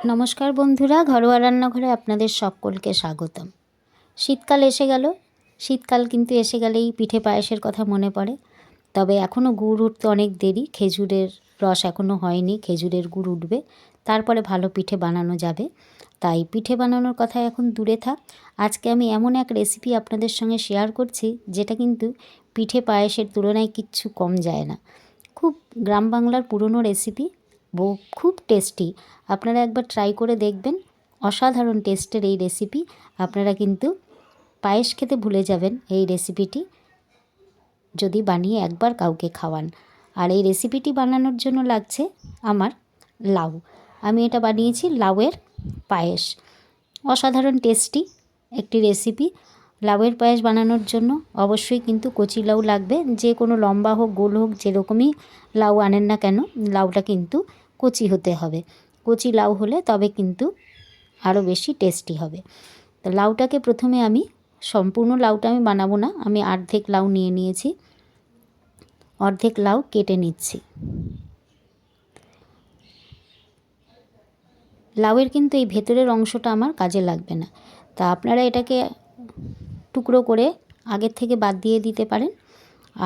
নমস্কার বন্ধুরা, ঘরোয়া রান্নাঘরে আপনাদের সকলকে স্বাগতম। শীতকাল এসে গেল। শীতকাল কিন্তু এসে গেলেই পিঠে পায়েসের কথা মনে পড়ে। তবে এখনও গুড় উঠতে অনেক দেরি, খেজুরের রস এখনও হয়নি, খেজুরের গুড় উঠবে, তারপরে ভালো পিঠে বানানো যাবে। তাই পিঠে বানানোর কথা এখন দূরে থাক। আজকে আমি এমন এক রেসিপি আপনাদের সঙ্গে শেয়ার করছি যেটা কিন্তু পিঠে পায়েসের তুলনায় কিচ্ছু কম যায় না। খুব গ্রাম বাংলার পুরনো রেসিপি, খুব টেস্টি। আপনারা একবার ট্রাই করে দেখবেন। অসাধারণ টেস্টের এই রেসিপি। আপনারা কিন্তু পায়েস খেতে ভুলে যাবেন এই রেসিপিটি যদি বানিয়ে একবার কাউকে খাওয়ান। আর এই রেসিপিটি বানানোর জন্য লাগছে আমার লাউ। আমি এটা বানিয়েছি লাউয়ের পায়েস। অসাধারণ টেস্টি একটি রেসিপি। লাউয়ের পায়েস বানানোর জন্য অবশ্যই কিন্তু কচি লাউ লাগবে। যে কোনো লম্বা হোক, গোল হোক, যেরকমই লাউ আনেন না কেন, লাউটা কিন্তু কচি হতে হবে। কচি লাউ হলে তবে কিন্তু আরও বেশি টেস্টি হবে। তো লাউটাকে প্রথমে আমি, সম্পূর্ণ লাউটা আমি বানাবো না, আমি অর্ধেক লাউ নিয়ে নিয়েছি। অর্ধেক লাউ কেটে নিচ্ছি। লাউয়ের কিন্তু এই ভেতরের অংশটা আমার কাজে লাগবে না। তা আপনারা এটাকে টুকরো করে আগের থেকে বাদ দিয়ে দিতে পারেন,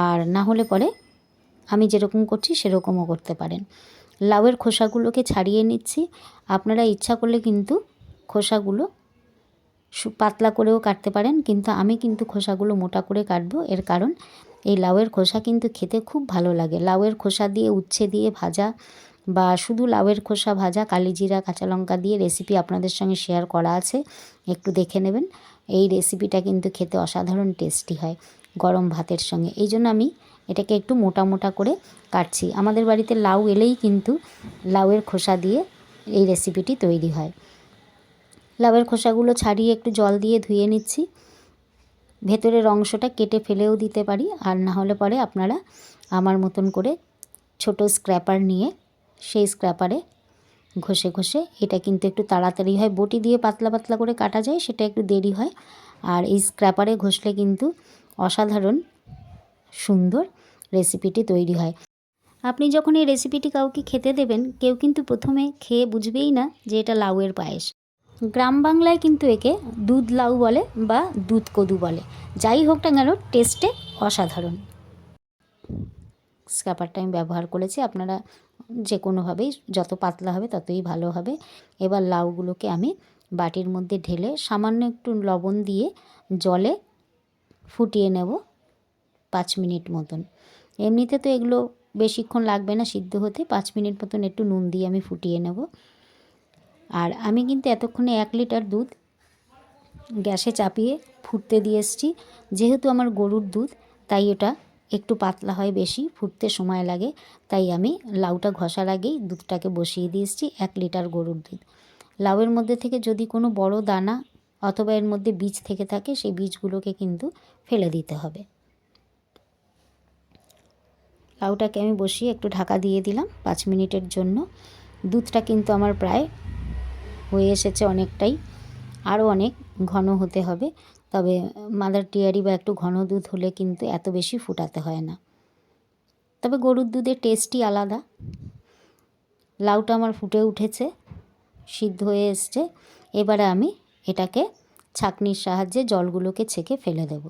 আর না হলে পরে আমি যেরকম করছি সেরকমও করতে পারেন। লাউয়ের খোসাগুলোকে ছাড়িয়ে নিচ্ছি। আপনারা ইচ্ছা করলে কিন্তু খোসাগুলো পাতলা করেও কাটতে পারেন, কিন্তু আমি কিন্তু খোসাগুলো মোটা করে কাটবো। এর কারণ এই লাউয়ের খোসা কিন্তু খেতে খুব ভালো লাগে। লাউয়ের খোসা দিয়ে উচ্ছে দিয়ে ভাজা, বা শুধু লাউয়ের খোসা ভাজা, কালিজিরা কাঁচা লঙ্কা দিয়ে রেসিপি আপনাদের সঙ্গে শেয়ার করা আছে, একটু দেখে নেবেন। এই রেসিপিটা কিন্তু খেতে অসাধারণ টেস্টি হয় গরম ভাতের সঙ্গে। এই জন্য আমি এটাকে একটু মোটা মোটা করে কাটছি। আমাদের বাড়িতে লাউ এলেই কিন্তু লাউয়ের খোসা দিয়ে এই রেসিপিটি তৈরি হয়। লাউয়ের খোসাগুলো ছাড়িয়ে একটু জল দিয়ে ধুয়ে নিচ্ছি। ভেতরের অংশটা কেটে ফেলেও দিতে পারি, আর না হলে পরে আপনারা আমার মতন করে ছোট স্ক্র্যাপার নিয়ে সেই স্ক্র্যাপারে ঘষে ঘষে, এটা কিন্তু একটু তাড়াতাড়ি হয়। বটি দিয়ে পাতলা পাতলা করে কাটা যায়, সেটা একটু দেরি হয়। আর এই স্ক্র্যাপারে ঘষলে কিন্তু অসাধারণ সুন্দর রেসিপিটি তৈরি হয়। আপনি যখন এই রেসিপিটি কাউকে খেতে দেবেন, কেউ কিন্তু প্রথমে খেয়ে বুঝবেই না যে এটা লাউয়ের পায়েস। গ্রাম বাংলায় কিন্তু একে দুধ লাউ বলে বা দুধ কদু বলে। যাই হোক না কেন, টেস্টে অসাধারণ। স্ক্র্যাপারটা আমি ব্যবহার করেছি। আপনারা যে কোনোভাবেই, যত পাতলা হবে ততই ভালো হবে। এবার লাউগুলোকে আমি বাটির মধ্যে ঢেলে সামান্য একটু লবণ দিয়ে জলে ফুটিয়ে নেব 5 মিনিট মতন। এমনিতে তো এগুলো বেশিক্ষণ লাগবে না সিদ্ধ হতে, 5 মিনিট মতন একটু নুন দিয়ে আমি ফুটিয়ে নেব। আর আমি কিন্তু এতক্ষণে 1 লিটার দুধ গ্যাসে চাপিয়ে ফুটতে দিয়ে এসেছি। যেহেতু আমার গরুর দুধ, তাই ওটা একটু পাতলা হয়, বেশি ফুটতে সময় লাগে। তাই আমি লাউটা ঘষার আগেই দুধটাকে বসিয়ে দিয়ে এসেছি। 1 লিটার গরুর দুধ। লাউয়ের মধ্যে থেকে যদি কোনো বড় দানা অথবা এর মধ্যে বীজ থেকে থাকে, সেই বীজগুলোকে কিন্তু ফেলে দিতে হবে। লাউটাকে আমি বসিয়ে একটু ঢাকা দিয়ে দিলাম 5 মিনিটের জন্য। দুধটা কিন্তু আমার প্রায় হয়ে এসেছে অনেকটাই, আরও অনেক ঘন হতে হবে। তবে মাদার ডেয়ারি বা একটু ঘন দুধ হলে কিন্তু এত বেশি ফুটাতে হয় না। তবে গরুর দুধের টেস্টই আলাদা। লাউটা আমার ফুটে উঠেছে, সিদ্ধ হয়ে এসছে। এবারে আমি এটাকে ছাঁকনির সাহায্যে জলগুলোকে ছেঁকে ফেলে দেব।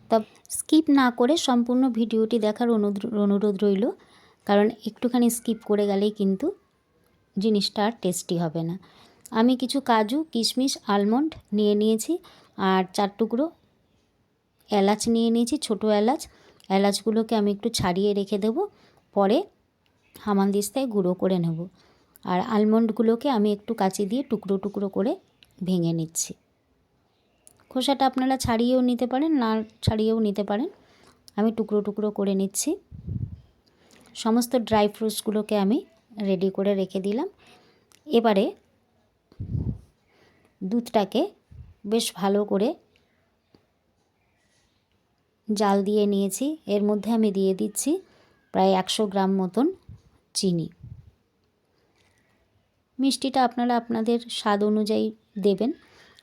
তা স্কিপ না করে সম্পূর্ণ ভিডিওটি দেখার অনুরোধ রইল, কারণ একটুখানি স্কিপ করে গেলেই কিন্তু জিনিসটা আর টেস্টি হবে না। আমি কিছু কাজু, কিশমিশ, আলমন্ড নিয়ে নিয়েছি, আর 4 টুকরো এলাচ নিয়ে নিয়েছি, ছোটো এলাচ। এলাচগুলোকে আমি একটু ছাড়িয়ে রেখে দেব, পরে হামানদিস্তায় গুঁড়ো করে নেব। আর আলমন্ডগুলোকে আমি একটু কাঁচি দিয়ে টুকরো টুকরো করে ভেঙে নিচ্ছি। খোসাটা আপনারা ছাড়িয়েও নিতে পারেন, না ছাড়িয়েও নিতে পারেন। আমি টুকরো টুকরো করে নিচ্ছি। সমস্ত ড্রাই ফ্রুটসগুলোকে আমি রেডি করে রেখে দিলাম। এবারে দুধটাকে বেশ ভালো করে জাল দিয়ে নিয়েছি। এর মধ্যে আমি দিয়ে দিচ্ছি প্রায় 100 গ্রাম মতন চিনি। মিষ্টিটা আপনারা আপনাদের স্বাদ অনুযায়ী দেবেন।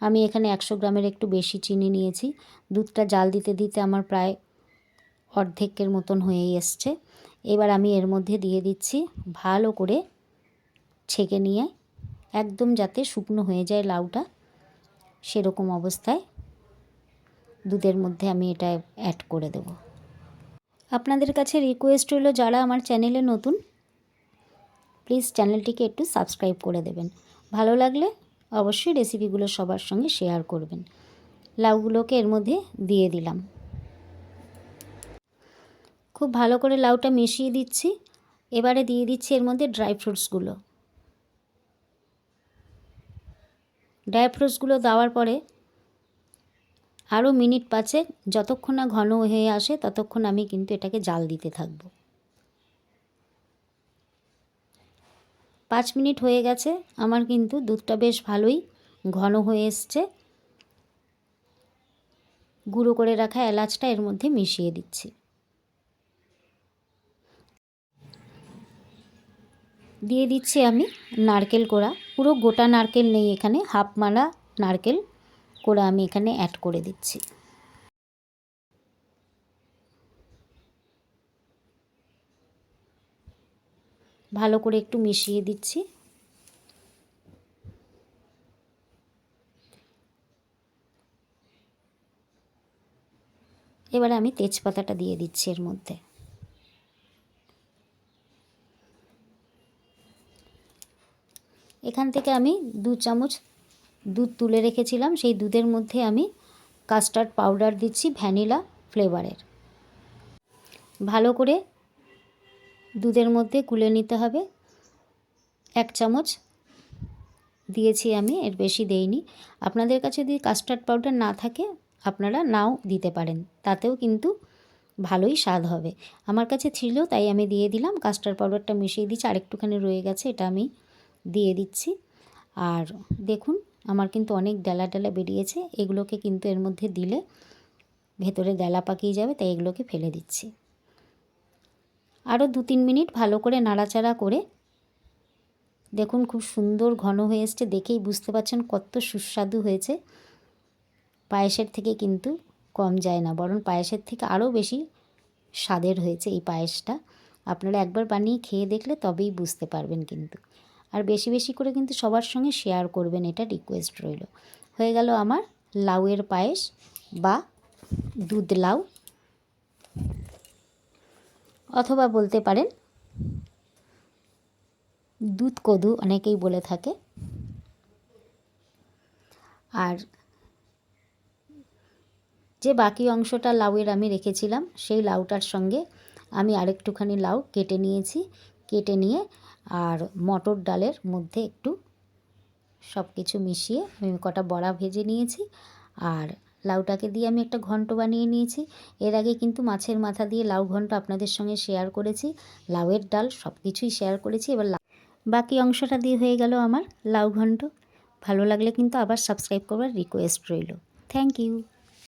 আমি এখানে 100 গ্রামের একটু বেশি চিনি নিয়েছি। দুধটা জাল দিতে দিতে আমার প্রায় অর্ধেকের মতন হয়েই এসছে। এবার আমি এর মধ্যে দিয়ে দিচ্ছি ভালো করে ছেঁকে নিয়ে একদম যাতে শুকনো হয়ে যায় লাউটা, সেরকম অবস্থায় দুধের মধ্যে আমি এটা অ্যাড করে দেব। আপনাদের কাছে রিকোয়েস্ট রইল, যারা আমার চ্যানেলে নতুন প্লিজ চ্যানেলটিকে একটু সাবস্ক্রাইব করে দেবেন। ভালো লাগলে অবশ্যই রেসিপিগুলো সবার সঙ্গে শেয়ার করবেন। লাউগুলোকে এর মধ্যে দিয়ে দিলাম। খুব ভালো করে লাউটা মিশিয়ে দিচ্ছি। এবারে দিয়ে দিচ্ছি এর মধ্যে ড্রাই ফ্রুটসগুলো। ড্রাই ফ্রুটসগুলো দেওয়ার পরে আরও মিনিট 5 যতক্ষণ না ঘন হয়ে আসে ততক্ষণ আমি কিন্তু এটাকে জাল দিতে থাকবো। 5 মিনিট হয়ে গেছে, আমার কিন্তু দুধটা বেশ ভালোই ঘন হয়ে এসছে। গুঁড়ো করে রাখা এলাচটা এর মধ্যে মিশিয়ে দিচ্ছি। দিয়ে দিচ্ছি আমি নারকেল কোড়া, পুরো গোটা নারকেল নেই এখানে, হাফ মালা নারকেল কোড়া আমি এখানে অ্যাড করে দিচ্ছি। ভালো করে একটু মিশিয়ে দিচ্ছি। এবারে আমি তেজপাতাটা দিয়ে দিচ্ছি এর মধ্যে। এখান থেকে আমি 2 চামচ দুধ তুলে রেখেছিলাম, সেই দুধের মধ্যে আমি কাস্টার্ড পাউডার দিচ্ছি ভ্যানিলা ফ্লেভারের। ভালো করে দুধের মধ্যে গুলে নিতে হবে। 1 চামচ দিয়েছি আমি, এর বেশি দেইনি। আপনাদের কাছে যদি কাস্টার্ড পাউডার না থাকে আপনারা নাও দিতে পারেন, তাতেও কিন্তু ভালোই স্বাদ হবে। আমার কাছে ছিল তাই আমি দিয়ে দিলাম। কাস্টার্ড পাউডারটা মিশিয়ে দিচ্ছি, আরেকটুখানি রয়ে গেছে, এটা আমি দিয়ে দিচ্ছি। আর দেখুন আমার কিন্তু অনেক ডেলা ডেলা বেরিয়েছে, এগুলোকে কিন্তু এর মধ্যে দিলে ভেতরে ডেলা পাকিয়ে যাবে, তাই এগুলোকে ফেলে দিচ্ছি। আরও 2-3 মিনিট ভালো করে নাড়াচাড়া করে দেখুন খুব সুন্দর ঘন হয়ে এসছে, দেখেই বুঝতে পারছেন কত সুস্বাদু হয়েছে। পায়েসের থেকে কিন্তু কম যায় না, বরং পায়েসের থেকে আরও বেশি স্বাদের হয়েছে এই পায়েসটা। আপনারা একবার বানিয়ে খেয়ে দেখলে তবেই বুঝতে পারবেন কিন্তু। আর বেশি বেশি করে কিন্তু সবার সঙ্গে শেয়ার করবেন, এটা রিকোয়েস্ট রইল। হয়ে গেল আমার লাউয়ের পায়েস বা দুধ লাউ, অথবা বলতে পারেন দুধ কদু অনেকেই বলে থাকে। আর যে বাকি অংশটা লাউয়ের আমি রেখেছিলাম সেই লাউটার সঙ্গে আমি আরেকটুখানি লাউ কেটে নিয়েছি, কেটে নিয়ে আর মটর ডালের মধ্যে একটু সব কিছু মিশিয়ে আমি কটা বড়া ভেজে নিয়েছি। আর লাউটাকে দিয়ে আমি একটা ঘন্ট বানিয়ে নিয়েছি। এর আগে কিন্তু মাছের মাথা দিয়ে লাউ ঘন্ট আপনাদের সঙ্গে শেয়ার করেছি, লাউয়ের ডাল সব কিছুই শেয়ার করেছি। এবার বাকি অংশটা দিয়ে হয়ে গেল আমার লাউ ঘন্ট। ভালো লাগলে কিন্তু আবার সাবস্ক্রাইব করবার রিকোয়েস্ট রইল। Thank you.